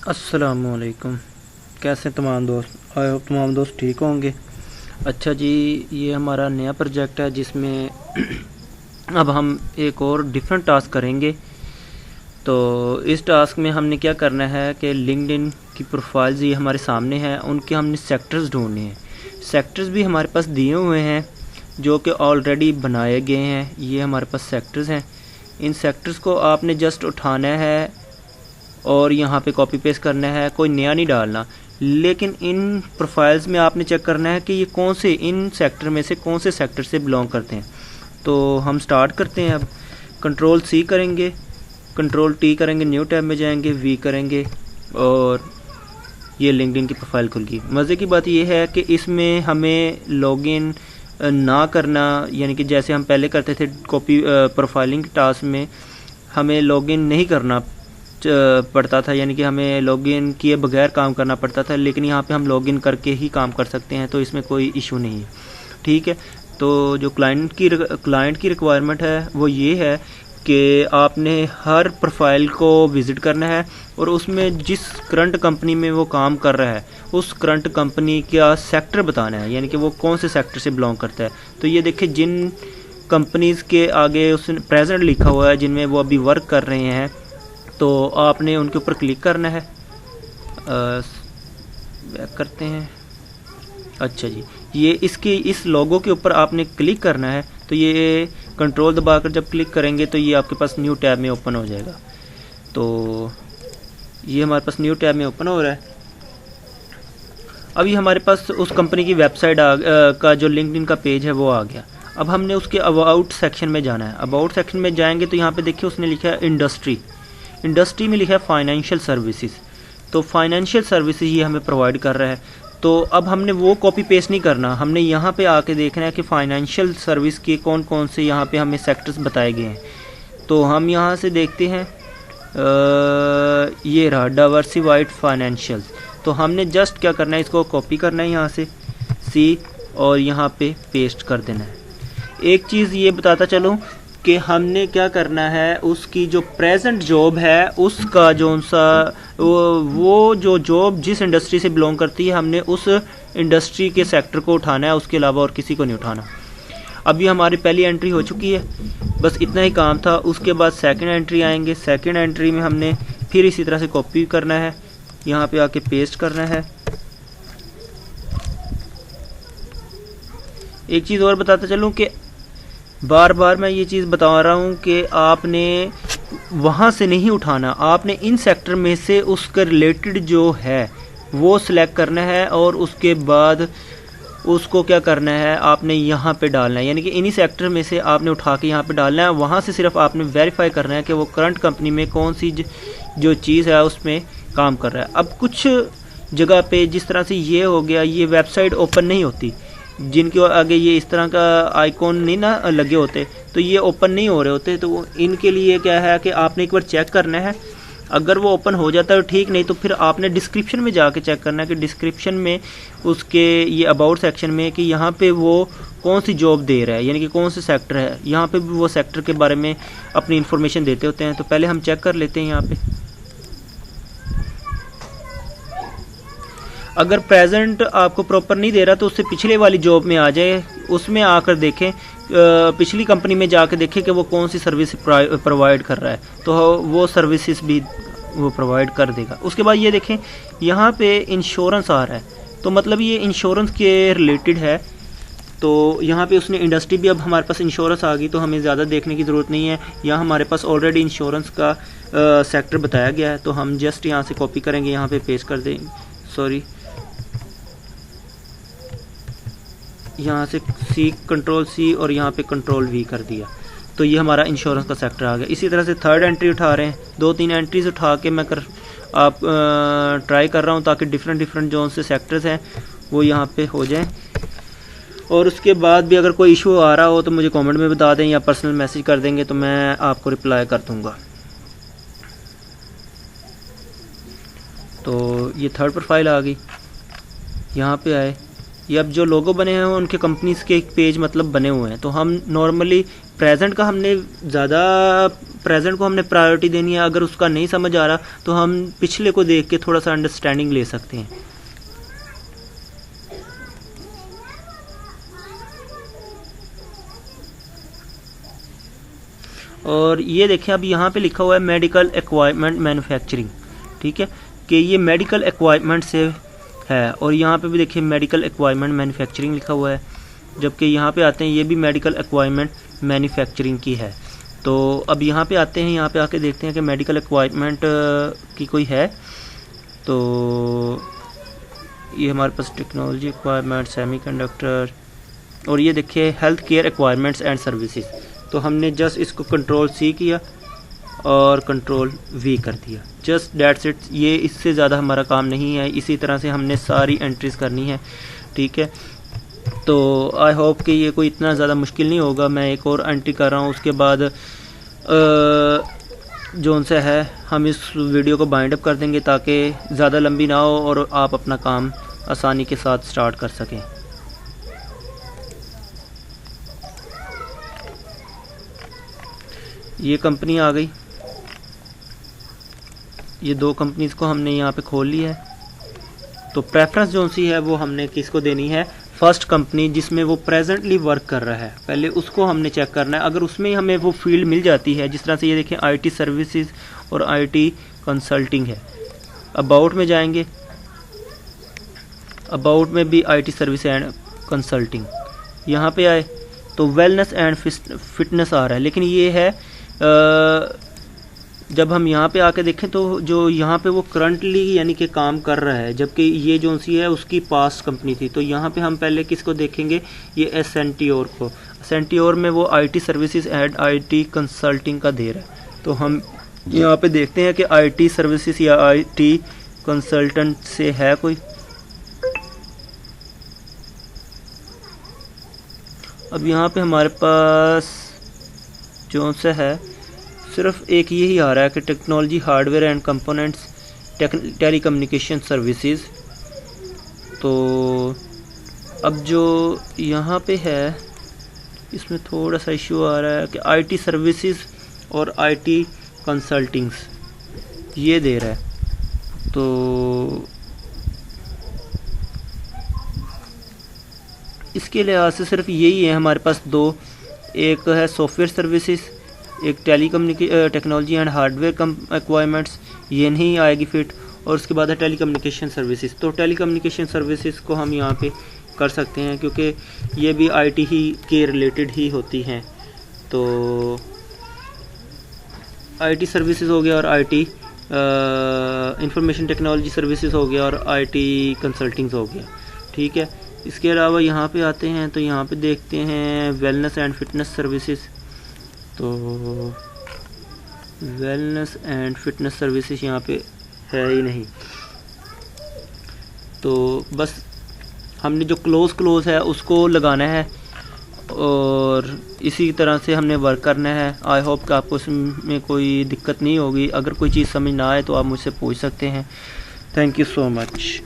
अस्सलामुअलैकुम। कैसे तमाम दोस्त, आई होप तमाम दोस्त ठीक होंगे। अच्छा जी, ये हमारा नया प्रोजेक्ट है जिसमें अब हम एक और डिफरेंट टास्क करेंगे। तो इस टास्क में हमने क्या करना है कि लिंक्डइन की प्रोफाइल्स ये हमारे सामने हैं, उनके हमने सेक्टर्स ढूंढने हैं। सेक्टर्स भी हमारे पास दिए हुए हैं जो कि ऑलरेडी बनाए गए हैं। ये हमारे पास सेक्टर्स हैं। इन सेक्टर्स को आपने जस्ट उठाना है और यहाँ पे कॉपी पेस्ट करना है, कोई नया नहीं डालना। लेकिन इन प्रोफाइल्स में आपने चेक करना है कि ये कौन से इन सेक्टर में से कौन से सेक्टर से बिलोंग करते हैं। तो हम स्टार्ट करते हैं। अब कंट्रोल सी करेंगे, कंट्रोल टी करेंगे, न्यू टैब में जाएंगे, वी करेंगे और ये लिंक्डइन की प्रोफाइल खुल गई। मज़े की बात यह है कि इसमें हमें लॉगिन ना करना, यानी कि जैसे हम पहले करते थे कॉपी प्रोफाइलिंग टास्क में हमें लॉगिन नहीं करना पड़ता था, यानी कि हमें लॉगिन किए बगैर काम करना पड़ता था। लेकिन यहाँ पे हम लॉगिन करके ही काम कर सकते हैं, तो इसमें कोई इशू नहीं है। ठीक है, तो जो क्लाइंट की रिक्वायरमेंट है वो ये है कि आपने हर प्रोफाइल को विज़िट करना है और उसमें जिस करंट कंपनी में वो काम कर रहा है उस करंट कंपनी का सेक्टर बताना है, यानी कि वो कौन से सेक्टर से बिलोंग करता है। तो ये देखिए, जिन कंपनीज़ के आगे उसने प्रेजेंट लिखा हुआ है, जिनमें वो अभी वर्क कर रहे हैं, तो आपने उनके ऊपर क्लिक करना है। बैक करते हैं। अच्छा जी, ये इस लोगो के ऊपर आपने क्लिक करना है। तो ये कंट्रोल दबाकर जब क्लिक करेंगे तो ये आपके पास न्यू टैब में ओपन हो जाएगा। तो ये हमारे पास न्यू टैब में ओपन हो रहा है। अभी हमारे पास उस कंपनी की वेबसाइट का जो लिंक्डइन का पेज है वो आ गया। अब हमने उसके अबाउट सेक्शन में जाना है। अबाउट सेक्शन में जाएंगे तो यहाँ पे देखिए उसने लिखा है इंडस्ट्री में लिखा है फाइनेंशियल सर्विसेज। तो फाइनेंशियल सर्विसेज ये हमें प्रोवाइड कर रहा है। तो अब हमने वो कॉपी पेस्ट नहीं करना, हमने यहाँ पे आके देखना है कि फाइनेंशियल सर्विस के कौन कौन से यहाँ पे हमें सेक्टर्स बताए गए हैं। तो हम यहाँ से देखते हैं, ये रहा डाइवर्सिफाइड फाइनेंशियल। तो हमने जस्ट क्या करना है, इसको कॉपी करना है यहाँ से सी और यहाँ पे पेस्ट कर देना है। एक चीज़ ये बताता चलूँ कि हमने क्या करना है, उसकी जो प्रेजेंट जॉब है उसका जो सा वो जो जॉब जिस इंडस्ट्री से बिलोंग करती है हमने उस इंडस्ट्री के सेक्टर को उठाना है, उसके अलावा और किसी को नहीं उठाना। अभी हमारी पहली एंट्री हो चुकी है, बस इतना ही काम था। उसके बाद सेकंड एंट्री आएंगे। सेकंड एंट्री में हमने फिर इसी तरह से कॉपी करना है, यहाँ पे आके पेस्ट करना है। एक चीज़ और बताता चलूँ कि बार बार मैं ये चीज़ बता रहा हूँ कि आपने वहाँ से नहीं उठाना, आपने इन सेक्टर में से उसके रिलेटेड जो है वो सिलेक्ट करना है और उसके बाद उसको क्या करना है, आपने यहाँ पे डालना है। यानी कि इन्हीं सेक्टर में से आपने उठा के यहाँ पे डालना है। वहाँ से सिर्फ आपने वेरीफाई करना है कि वो करंट कंपनी में कौन सी जो चीज़ है उसमें काम कर रहा है। अब कुछ जगह पे जिस तरह से ये हो गया, ये वेबसाइट ओपन नहीं होती, जिनके आगे ये इस तरह का आइकॉन नहीं ना लगे होते, तो ये ओपन नहीं हो रहे होते। तो इनके लिए क्या है कि आपने एक बार चेक करना है। अगर वो ओपन हो जाता है तो ठीक, नहीं तो फिर आपने डिस्क्रिप्शन में जाके चेक करना है कि डिस्क्रिप्शन में उसके ये अबाउट सेक्शन में कि यहाँ पे वो कौन सी जॉब दे रहा है, यानी कि कौन से सेक्टर है। यहाँ पे भी वो सेक्टर के बारे में अपनी इन्फॉर्मेशन देते होते हैं। तो पहले हम चेक कर लेते हैं यहाँ पे। अगर प्रेजेंट आपको प्रॉपर नहीं दे रहा तो उससे पिछले वाली जॉब में आ जाए, उसमें आकर देखें, पिछली कंपनी में जाकर देखें कि वो कौन सी सर्विस प्रोवाइड कर रहा है, तो वो सर्विसेज भी वो प्रोवाइड कर देगा। उसके बाद ये देखें, यहाँ पे इंश्योरेंस आ रहा है, तो मतलब ये इंश्योरेंस के रिलेटेड है। तो यहाँ पे उसने इंडस्ट्री भी, अब हमारे पास इंश्योरेंस आ गई तो हमें ज़्यादा देखने की ज़रूरत नहीं है। यहाँ हमारे पास ऑलरेडी इंश्योरेंस का सेक्टर बताया गया है, तो हम जस्ट यहाँ से कॉपी करेंगे, यहाँ पे पेस्ट कर देंगे। सॉरी, यहाँ से सी, कंट्रोल सी और यहाँ पे कंट्रोल वी कर दिया। तो ये हमारा इंश्योरेंस का सेक्टर आ गया। इसी तरह से थर्ड एंट्री उठा रहे हैं, 2-3 एंट्रीज उठा के मैं ट्राई कर रहा हूँ ताकि डिफरेंट जोन से सेक्टर्स हैं वो यहाँ पे हो जाएं। और उसके बाद भी अगर कोई इशू आ रहा हो तो मुझे कमेंट में बता दें या पर्सनल मैसेज कर देंगे, तो मैं आपको रिप्लाई कर दूँगा। तो ये थर्ड प्रोफाइल आ गई, यहाँ पे आए, ये अब जो लोगो बने हैं उनके कंपनीज के एक पेज मतलब बने हुए हैं। तो हम नॉर्मली प्रेजेंट को हमने प्रायोरिटी देनी है। अगर उसका नहीं समझ आ रहा तो हम पिछले को देख के थोड़ा सा अंडरस्टैंडिंग ले सकते हैं। और ये देखें, अब यहाँ पे लिखा हुआ है मेडिकल इक्विपमेंट मैन्युफैक्चरिंग, ठीक है, कि ये मेडिकल इक्विपमेंट से है। और यहाँ पे भी देखिए मेडिकल इक्विपमेंट मैन्युफैक्चरिंग लिखा हुआ है, जबकि यहाँ पे आते हैं ये भी मेडिकल इक्विपमेंट मैन्युफैक्चरिंग की है। तो अब यहाँ पे आते हैं, यहाँ पे आके देखते हैं कि मेडिकल इक्विपमेंट की कोई है। तो ये हमारे पास टेक्नोलॉजी इक्वायरमेंट, सेमीकंडक्टर, और ये देखिए हेल्थ केयर इक्वायरमेंट्स एंड सर्विसेज। तो हमने जस्ट इसको कंट्रोल सी किया और कंट्रोल वी कर दिया, जस्ट दैट्स इट। ये इससे ज़्यादा हमारा काम नहीं है। इसी तरह से हमने सारी एंट्रीज करनी है, ठीक है। तो आई होप कि ये कोई इतना ज़्यादा मुश्किल नहीं होगा। मैं एक और एंट्री कर रहा हूँ, उसके बाद जो उनसे है हम इस वीडियो को बाइंड अप कर देंगे ताकि ज़्यादा लंबी ना हो और आप अपना काम आसानी के साथ स्टार्ट कर सकें। ये कंपनी आ गई, ये दो कंपनीज को हमने यहाँ पे खोल लिया है। तो प्रेफरेंस जो सी है वो हमने किसको देनी है, फर्स्ट कंपनी जिसमें वो प्रेजेंटली वर्क कर रहा है, पहले उसको हमने चेक करना है। अगर उसमें हमें वो फील्ड मिल जाती है, जिस तरह से ये देखें आईटी सर्विसेज और आईटी कंसल्टिंग है। अबाउट में जाएंगे, अबाउट में भी आईटी सर्विस एंड कंसल्टिंग, यहाँ पे आए तो वेलनेस एंड फिटनेस आ रहा है। लेकिन ये है जब हम यहाँ पे आके देखें तो जो यहाँ पे वो करंटली यानी कि काम कर रहा है, जबकि ये जो सी है उसकी पास्ट कंपनी थी। तो यहाँ पे हम पहले किसको देखेंगे, ये एसेंटियोर को। एसेंटियोर में वो IT services and IT consulting का दे रहा है। तो हम यहाँ पे देखते हैं कि आईटी सर्विसेज या आईटी कंसल्टेंट से है कोई। अब यहाँ पे हमारे पास जो सा है सिर्फ एक यही आ रहा है कि technology hardware and components telecommunication services. तो अब जो यहाँ पे है इसमें थोड़ा सा इशू आ रहा है कि आईटी सर्विसेज और आईटी कंसल्टिंग्स ये दे रहा है। तो इसके लिहाज से सिर्फ यही है हमारे पास दो, एक है सॉफ्टवेयर सर्विसेज, एक टेक्नोलॉजी एंड हार्डवेयर एक्वायरमेंट्स, ये नहीं आएगी फिट। और उसके बाद है टेलीकम्युनिकेशन सर्विसेज। तो टेलीकम्युनिकेशन सर्विसेज को हम यहाँ पे कर सकते हैं क्योंकि ये भी आईटी ही के रिलेटेड ही होती हैं। तो आईटी सर्विसेज हो गया और आईटी इंफॉर्मेशन टेक्नोलॉजी सर्विसेज हो गया और आईटी कंसल्टिंग हो गया, ठीक है। इसके अलावा यहाँ पे आते हैं तो यहाँ पे देखते हैं वेलनेस एंड फिटनेस सर्विसेज। तो वेलनेस एंड फिटनेस सर्विसेज यहाँ पे है ही नहीं। तो बस हमने जो क्लोज है उसको लगाना है और इसी तरह से हमने वर्क करना है। आई होप कि आपको इसमें कोई दिक्कत नहीं होगी। अगर कोई चीज़ समझ ना आए तो आप मुझसे पूछ सकते हैं। Thank you so much.